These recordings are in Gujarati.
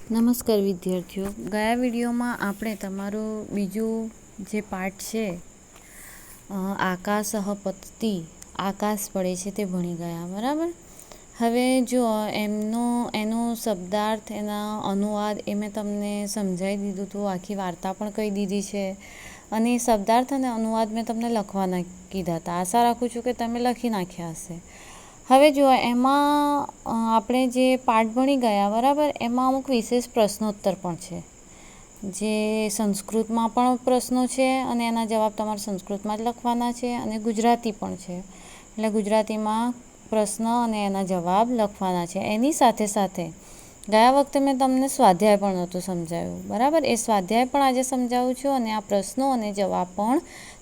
નમસ્કાર વિદ્યાર્થીઓ, ગયા વિડીયોમાં આપણે તમારું બીજું જે પાઠ છે આકાશ પતતી આકાશ પડે છે તે ભણી ગયા. બરાબર. હવે જો એનો શબ્દાર્થ, એના અનુવાદ એ મેં તમને સમજાવી દીધું હતું. આખી વાર્તા પણ કહી દીધી છે અને શબ્દાર્થ અને અનુવાદ મેં તમને લખવાના કીધા હતા. આશા રાખું છું કે તમે લખી નાખ્યા હશે. હવે જો એમાં આપણે જે પાઠ ભણી ગયા, બરાબર, એમાં અમુક વિશેષ પ્રશ્નોત્તર પણ છે, જે સંસ્કૃતમાં પણ પ્રશ્નો છે અને એના જવાબ તમારે સંસ્કૃતમાં જ લખવાના છે, અને ગુજરાતી પણ છે. એટલે ગુજરાતીમાં પ્રશ્ન અને એના જવાબ લખવાના છે. એની સાથે સાથે ગયા વખતે મેં તમને સ્વાધ્યાય પણ નહોતું સમજાવ્યું, બરાબર. એ સ્વાધ્યાય પણ આજે સમજાવું છું અને આ પ્રશ્નો અને જવાબ પણ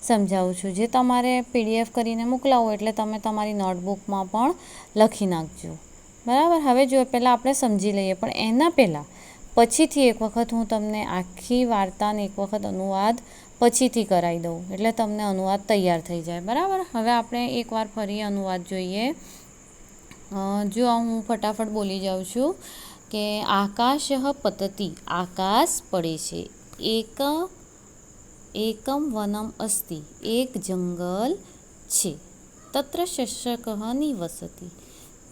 સમજાવું છું, જે તમારે PDF કરીને મોકલાવો એટલે તમે તમારી નોટબુકમાં પણ લખી નાખજો, બરાબર. હવે જો પહેલાં આપણે સમજી લઈએ, પણ એના પહેલાં પછીથી એક વખત હું તમને આખી વાર્તાને એક વખત અનુવાદ પછીથી કરાવી દઉં, એટલે તમને અનુવાદ તૈયાર થઈ જાય, બરાબર. હવે આપણે એકવાર ફરી અનુવાદ જોઈએ. જો હું ફટાફટ બોલી જાઉં છું કે આકાશ પતતી, આકાશ પડે છે. એકમ વનમ અસ્તિ, એક જંગલ છે. તત્ર શશક નિવસતિ,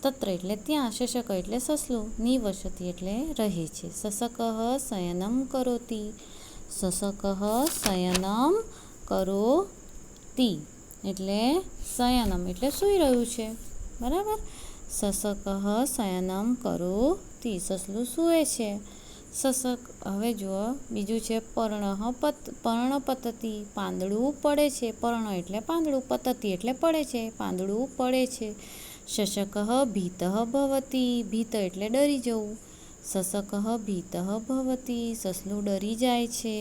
તત્ર એટલે ત્યાં, શશક એટલે સસલું, નિવસતિ એટલે રહે છે. શશક શયનમ કરોતિ, શશક શયનમ કરોતિ એટલે શયનમ એટલે સૂઈ રહ્યું છે, બરાબર. શશક શયનમ કરોતિ, સસલું સૂએ છે. શશક. હવે જુઓ બીજું છે પર્ણપતતી, પાંદડું પડે છે. પર્ણ એટલે પાંદડું, પતતી એટલે પડે છે, પાંદડું પડે છે. શશક ભીત ભવતી, ભીત એટલે ડરી જવું. શશક ભીત ભવતી, સસલું ડરી જાય છે.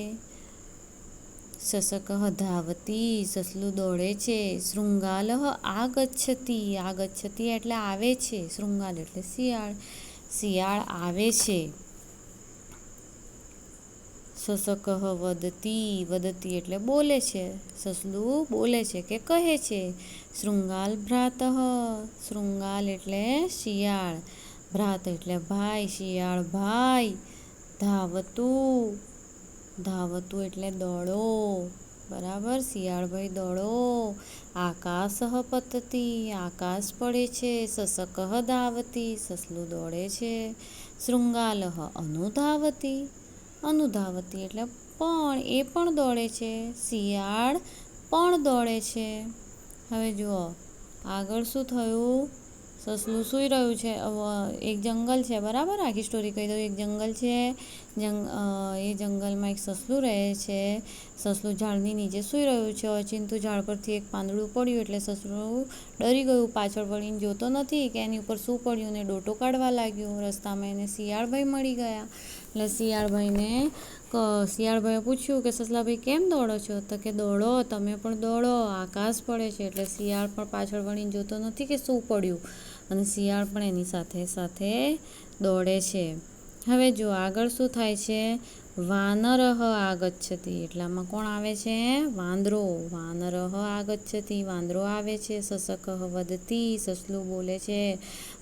શશક ધાવતી, સસલું દોડે છે. શૃંગાલ આગચ્છતિ, આગચ્છતિ એટલે આવે છે. શૃંગાલ એટલે શિયાળ, શિયાળ આવે છે. શશક વદતી, વદતી એટલે બોલે છે. સસલું બોલે છે કે કહે છે. શૃંગાલ ભ્રાતઃ, શૃંગાલ એટલે શિયાળ, ભ્રાત એટલે ભાઈ, શિયાળ ભાઈ. ધાવતું, ધાવતું એટલે દોડો, બરાબર. શિયાળભાઈ દોડો. આકાશ પતતી, આકાશ પડે છે. શશક ધાવતી, સસલું દોડે છે. શૃંગાલ અનુધાવતી, અનુધાવતી એટલે પણ, એ પણ દોડે છે. શિયાળ પણ દોડે છે. હવે જુઓ આગળ શું થયું. સસલું સૂઈ રહ્યું છે. એક જંગલ છે, બરાબર. આખી સ્ટોરી કહી દઉં. એક જંગલ છે, એ જંગલમાં એક સસલું રહે છે. સસલું ઝાડની નીચે સૂઈ રહ્યું છે. ઓચિંતું ઝાડ પરથી એક પાંદડું પડ્યું એટલે સસલું ડરી ગયું. પાછળ વળીને જોતો નથી કે એની ઉપર શું પડ્યું, ને ડોટો કાઢવા લાગ્યું. રસ્તામાં એને શિયાળભાઈ મળી ગયા. એટલે શિયાળભાઈએ પૂછ્યું કે સસલાભાઈ કેમ દોડો છો? તો કે દોડો, તમે પણ દોડો, આકાશ પડે છે. એટલે શિયાળ પણ પાછળ વળીને જોતો નથી કે શું પડ્યું, અને શિયાળ પણ એની સાથે સાથે દોડે છે. હવે જો આગળ શું થાય છે. વાનરઃ આગચ્છતિ, એટલામાં કોણ આવે છે? વાંદરો. વાનરઃ આગચ્છતિ, વાંદરો આવે છે. શશક વદતી, સસલું બોલે છે.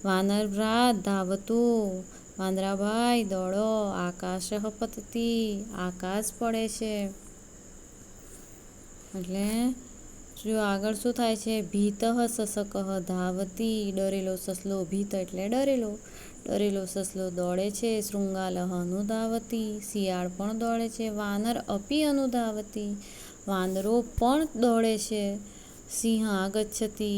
વાનર ભ્રાત ધાવતું, વાંદરાભાઈ દોડો. આકાશ પતતી, આકાશ પડે છે. એટલે જો આગળ શું થાય છે. ભીતઃ શશક ધાવતી, ડરેલો સસલો, ભીત એટલે ડરેલો, ડરેલો સસલો દોડે છે. શૃંગાલ અનુધાવતી, શિયાળ પણ દોડે છે. વાનર અપી અનુધાવતી, વાંદરો પણ દોડે છે. સિંહ આગચ્છતિ,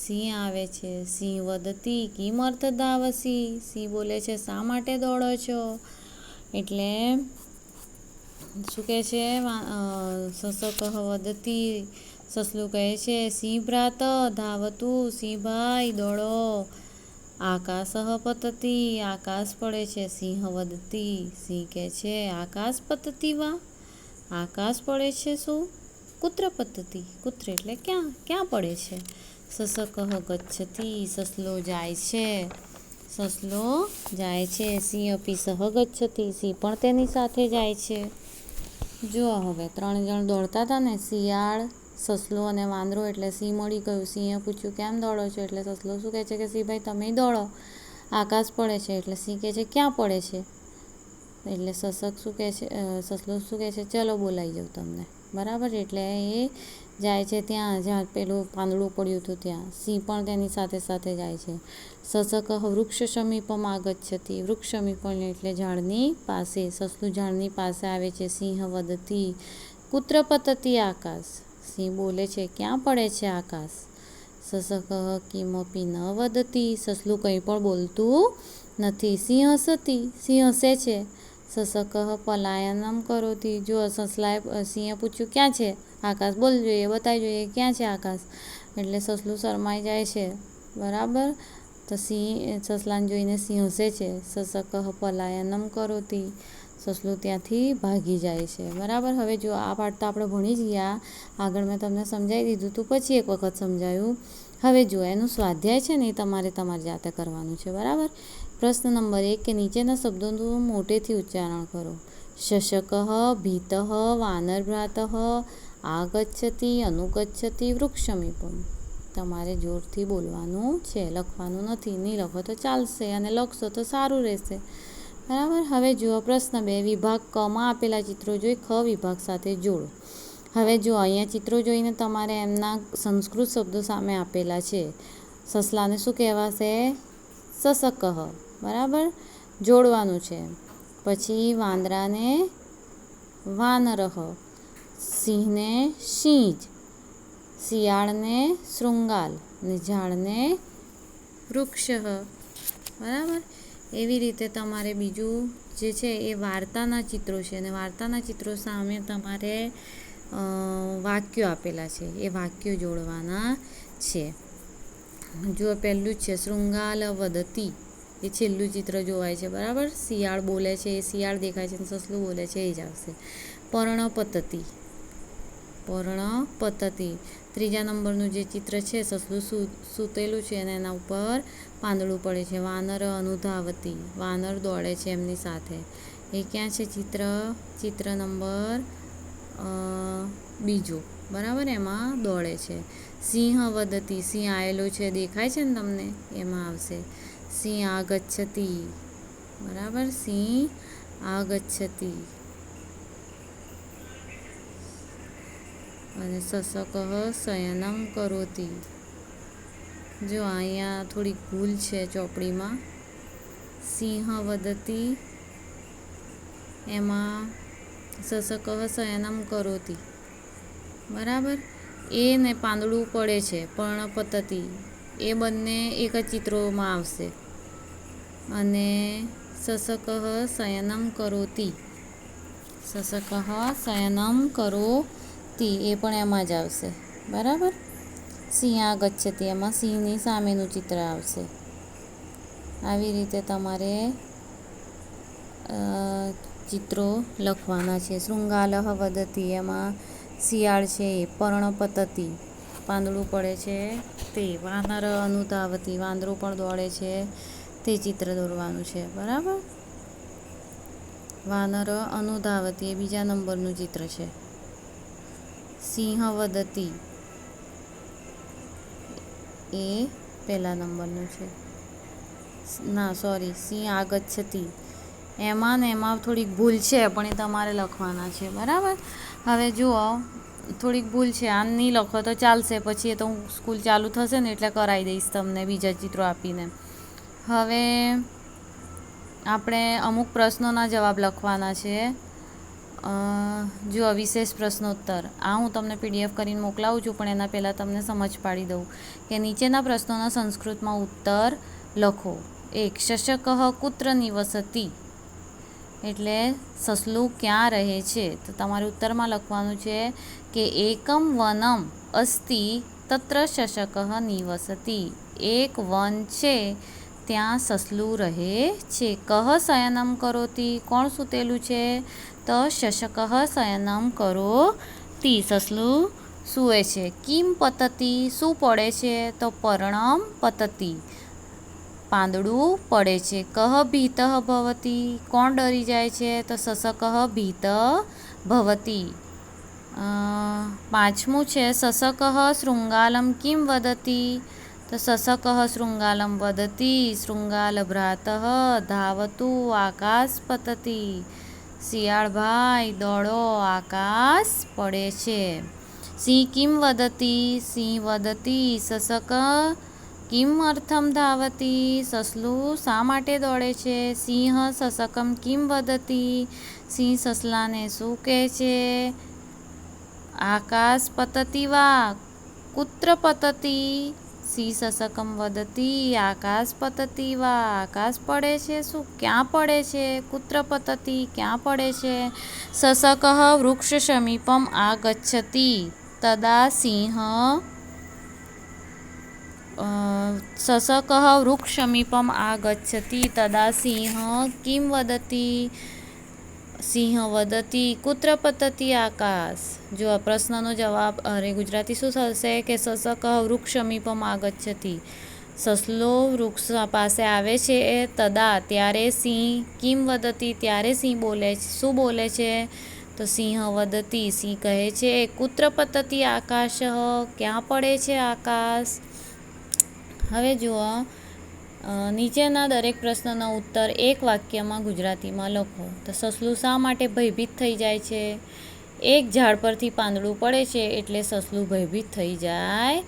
સિંહ આવે છે. સિંહ વદતી, કિમર્થ ધાવસી, સિંહ બોલે છે શા માટે દોડો છો? એટલે શું કહે છે. શશક વદતી, સસલું કહે છે. સિંહ ભ્રાત ધાવતું, સિંહ ભાઈ દોડો. આકાશ પતતી, આકાશ પડે છે. સિંહ વદતી, સિંહ કહે છે આકાશ પતતી વા, આકાશ પડે છે શું? કુત્ર પતતી, કુત્ર એટલે ક્યાં, ક્યાં પડે છે? શશક ગચ્છતિ, સસલો જાય છે. સસલો જાય છે. સિંહ અપી સહ ગચ્છતિ, સિંહ પણ તેની સાથે જાય છે. જુઓ હવે 3 જણ દોડતા હતા ને, શિયાળ, સસલો અને વાંદરો. એટલે સિંહ મળી ગયું. સિંહે પૂછ્યું કેમ દોડો છો? એટલે સસલો શું કહે છે કે સિંહભાઈ તમે દોડો, આકાશ પડે છે. એટલે સિંહ કહે છે ક્યાં પડે છે? એટલે સસક શું કહે છે, સસલું શું કહે છે, ચલો બોલાવી જાઉં તમને, બરાબર. એટલે એ જાય છે ત્યાં જ્યાં પેલું પાંદડું પડ્યું હતું ત્યાં. સિંહ પણ તેની સાથે સાથે જાય છે. સસક વૃક્ષ સમીપમ આગચ્છતિ, વૃક્ષ સમીપમ એટલે ઝાડની પાસે. સસલું ઝાડની પાસે આવે છે. સિંહ વદતી કુત્ર પતતી આકાશ, સિંહ બોલે છે ક્યાં પડે છે આકાશ. સસક કિમપી ન વદતી, સસલું કંઈ પણ બોલતું નથી. સિંહ હસતી, સિંહ હસે છે. સસક પલાયનમ કરોતી, જો સિંહે પૂછ્યું ક્યાં છે આકાશ, બોલ જોઈએ, બતાવી જોઈએ ક્યાં છે આકાશ. એટલે સસલું શરમાઈ જાય છે, બરાબર. તો સસલાને જોઈને સિંહ હસે છે. સસક પલાયનમ કરોતી, સસલું ત્યાંથી ભાગી જાય છે, બરાબર. હવે જો આ પાઠ તો આપણે ભણી જ ગયા, આગળ મેં તમને સમજાવી દીધું હતું, પછી એક વખત સમજાવ્યું. હવે જો એનું સ્વાધ્યાય છે ને એ તમારે તમારી જાતે કરવાનું છે, બરાબર. પ્રશ્ન નંબર 1 કે નીચેના શબ્દોનું મોટેથી ઉચ્ચારણ કરો. શશક, ભીત, વાનરભ્રાત, આગચ્છતિ, અનુગચ્છતિ, વૃક્ષસમીપમ. તમારે જોરથી બોલવાનું છે, લખવાનું નથી. નહીં લખો તો ચાલશે, અને લખશો તો સારું રહેશે, બરાબર. હવે જુઓ પ્રશ્ન 2, વિભાગ કમાં આપેલા ચિત્રો જોઈ ખ વિભાગ સાથે જોડો. હવે જો અહીંયા ચિત્રો જોઈને તમારે એમના સંસ્કૃત શબ્દો સામે આપેલા છે. સસલાને શું કહેવાશે? સસક, બરાબર, જોડવાનું છે. પછી વાંદરાને વાનરહ, સિંહને સિંહ, શિયાળને શૃંગાલ, અને ઝાડને વૃક્ષ, બરાબર. એવી રીતે તમારે બીજું જે છે એ વાર્તાના ચિત્રો છે, અને વાર્તાના ચિત્રો સામે તમારે વાક્યો આપેલા છે, એ વાક્યો જોડવાના છે. જો પહેલું જ છે શૃંગાલ વદતી, એ છેલ્લું ચિત્ર જોવાય છે, બરાબર. શિયાળ બોલે છે, એ શિયાળ દેખાય છે, અને સસલું બોલે છે, એ જ આવશે. પર્ણપતતી, પર્ણપતતી, ત્રીજા નંબરનું જે ચિત્ર છે, સસલું સૂતેલું છે અને એના ઉપર પાંદડું પડે છે. વાનર અનુધાવતી, વાનર દોડે છે એમની સાથે, એ ક્યાં છે ચિત્ર? ચિત્ર નંબર બીજો, બરાબર, એમાં દોડે છે. સિંહ વદતી, સિંહ આવેલો છે, દેખાય છે ને તમને, એમાં આવશે. સિંહ આગચ્છતિ, બરાબર, સિંહ આગચ્છતિ. અને સસક શયનમ કરોતી. જો અહીંયા થોડીક ભૂલ છે ચોપડીમાં. સિંહ વદતી, એમાં સસક શયનમ કરોતી, બરાબર. એ ને પાંદડું પડે છે, પર્ણપતતી, એ બંને એક જ ચિત્રોમાં આવશે. અને સસક શયનમ કરોતી, સસક શયનમ કરોતી, એ પણ એમાં જ આવશે, બરાબર. સિંહ આગચ્છતિ, એમાં સિંહની સામેનું ચિત્ર આવશે. આવી રીતે તમારે ચિત્રો લખવાના છે. શૃંગાલ વદતી, એમાં શિયાળ છે, પર્ણપતતી, પાંદડું પડે છે તે, વાનર અનુધાવતી, વાંદરું પણ દોડે છે, તે ચિત્ર દોરવાનું છે, બરાબર. વાનર અનુધાવતી, એ બીજા નંબરનું ચિત્ર છે. સિંહ વદતી, એ પહેલા નંબરનું છે. ના સોરી, સિંહ આગચ્છતિ, એમાં ને એમાં થોડીક ભૂલ છે, પણ એ તમારે લખવાના છે, બરાબર. હવે જુઓ થોડીક ભૂલ છે, આમ નહીં લખો તો ચાલશે, પછી એ તો હું સ્કૂલ ચાલુ થશે ને એટલે કરાવી દઈશ તમને બીજા ચિત્રો આપીને. હવે આપણે અમુક પ્રશ્નોના જવાબ લખવાના છે. જો વિશેષ પ્રશ્નોત્તર, આ હું તમને PDF કરીને મોકલાવું છું, પણ એના પહેલાં તમને સમજ પાડી દઉં કે નીચેના પ્રશ્નોના સંસ્કૃતમાં ઉત્તર લખો. 1 શશક કુત્ર નિવસતિ, એટલે સસલું ક્યાં રહે છે? તો તમારે ઉત્તરમાં લખવાનું છે કે એકમ વનમ અસ્તિ તત્ર શશક નિવસતિ, એક વન છે ત્યાં સસલું રહે છે. કહ શયનમ કરોતી, કોણ સૂતેલું છે? તો શશક શયનમ કરોતી, સસલું સૂવે છે. કિમ પતતી, શું પડે છે? તો પર્ણમ પતતી, પાંદડું પડે છે. કહ ભીત ભવતી, કોણ ડરી જાય છે? તો શશક ભીત ભવતી. પાંચમું છે શશક શૃંગાલમ કિમ વદતી, તો શશકઃ શૃંગાલમ વદતિ શૃંગાલભ્રાતઃ ધાવતુ આકાશ પતતિ. શિયાળભાઈ દોડો આકાશ પડે છે. સિંહ કિમ વદતિ સિંહ વદતિ શશક કિમ અર્થમ ધાવતી. સસલું શા માટે દોડે છે? સિંહ શશકમ કિમ વદતિ. સિંહ સસલાને શું કહે છે? આકાશ પતતિ વા કુત્ર પતતિ. સિંહ શશકમ વદતિ આકાશ પતતિ વા. આકાશ પડે છે શું? ક્યાં પડે છે? કુત્ર પતતિ ક્યાં પડે છે? શશકઃ વૃક્ષ સમીપમ આગચ્છતિ તદા સિંહ શશકઃ વૃક્ષ સમીપમ આગચ્છતિ તદા સિંહ કિમ વદતિ. સિંહ વદતિ કુત્ર પતતિ આકાશ. જો આ પ્રશ્નનો જવાબ અરે ગુજરાતી શું થશે કે શશકઃ વૃક્ષ સમીપમ આગચ્છતિ. સસલો વૃક્ષ પાસે આવે છે તદા ત્યારે સિંહ કિમ વદતિ ત્યારે સિંહ બોલે શું બોલે છે? તો સિંહ વદતિ સિંહ કહે છે કુત્ર પતતિ આકાશ ક્યાં પડે છે આકાશ. હવે જુઓ નીચેના દરેક પ્રશ્નનો ઉત્તર એક વાક્યમાં ગુજરાતીમાં લખો. તો સસલું શા માટે ભયભીત થઈ જાય છે? એક ઝાડ પરથી પાંદડું પડે છે એટલે સસલું ભયભીત થઈ જાય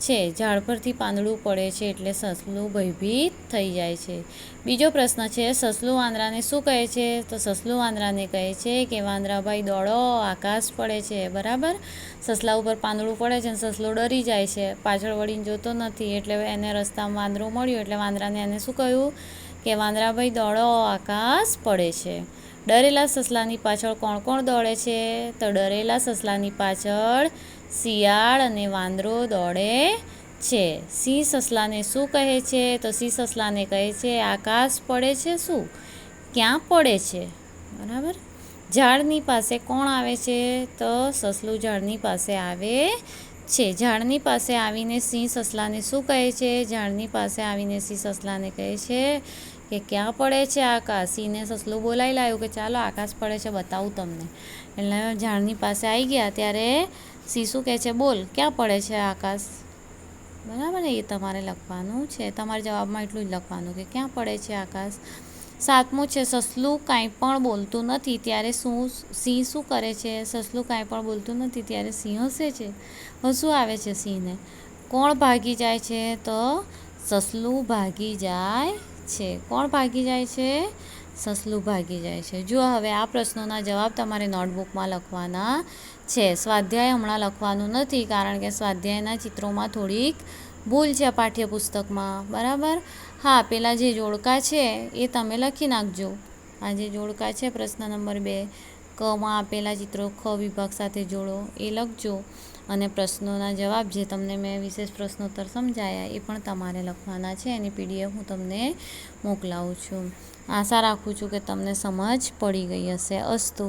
છે. ઝાડ પરથી પાંદડું પડે છે એટલે સસલું ભયભીત થઈ જાય છે. બીજો પ્રશ્ન છે સસલું વાંદરાને શું કહે છે? તો સસલું વાંદરાને કહે છે કે વાંદરાભાઈ દોડો આકાશ પડે છે. બરાબર. સસલા ઉપર પાંદડું પડે છે અને સસલો ડરી જાય છે, પાછળ વળીને જોતો નથી. એટલે એને રસ્તામાં વાંદરો મળ્યો એટલે વાંદરાને એને શું કહ્યું કે વાંદરાભાઈ દોડો આકાશ પડે છે. ડરેલા સસલાની પાછળ કોણ કોણ દોડે છે? તો ડરેલા સસલાની પાછળ શિયાળ અને વાંદરો દોડે છે. સિંહ સસલાને શું કહે છે? તો સિંહ સસલાને કહે છે આકાશ પડે છે શું? ક્યાં પડે છે? બરાબર. ઝાડની પાસે કોણ આવે છે? તો સસલું ઝાડની પાસે આવે છે. ઝાડની પાસે આવીને સિંહ સસલાને શું કહે છે? ઝાડની પાસે આવીને સિંહ સસલાને કહે છે કે ક્યાં પડે છે આકાશ. સિંહને સસલું બોલાવી લાવ્યું કે ચાલો આકાશ પડે છે બતાવું તમને. એટલે ઝાડની પાસે આવી ગયા ત્યારે સિંહ શું કહે છે? બોલ ક્યાં પડે છે આકાશ. બરાબર ને, એ તમારે લખવાનું છે. તમારા જવાબમાં એટલું જ લખવાનું કે ક્યાં પડે છે આકાશ. સાતમું છે સસલું કાંઈ પણ બોલતું નથી ત્યારે સિંહ શું કરે છે? સસલું કાંઈ પણ બોલતું નથી ત્યારે સિંહ હસે છે. હસવું આવે છે સિંહને. કોણ ભાગી જાય છે? તો સસલું ભાગી જાય છે. કોણ ભાગી જાય છે? સસલું ભાગી જાય છે. જો હવે આ પ્રશ્નોના જવાબ તમારે નોટબુકમાં લખવાના છે. સ્વાધ્યાય હમણાં લખવાનું નથી કારણ કે સ્વાધ્યાયના ચિત્રોમાં થોડીક ભૂલ છે પાઠ્યપુસ્તકમાં. બરાબર. હા, પેલા જે જોડકા છે એ તમે લખી નાખજો. આ જે જોડકા છે પ્રશ્ન નંબર 2 કમાં આપેલા ચિત્રો ખ વિભાગ સાથે જોડો એ લખજો. અને પ્રશ્નોના જવાબ જે તમને મેં વિશેષ પ્રશ્નોત્તર સમજાયા એ પણ તમારે લખવાના છે. એની PDF હું તમને મોકલાવું છું. આશા રાખું છું કે તમને સમજ પડી ગઈ હશે. અસ્તુ.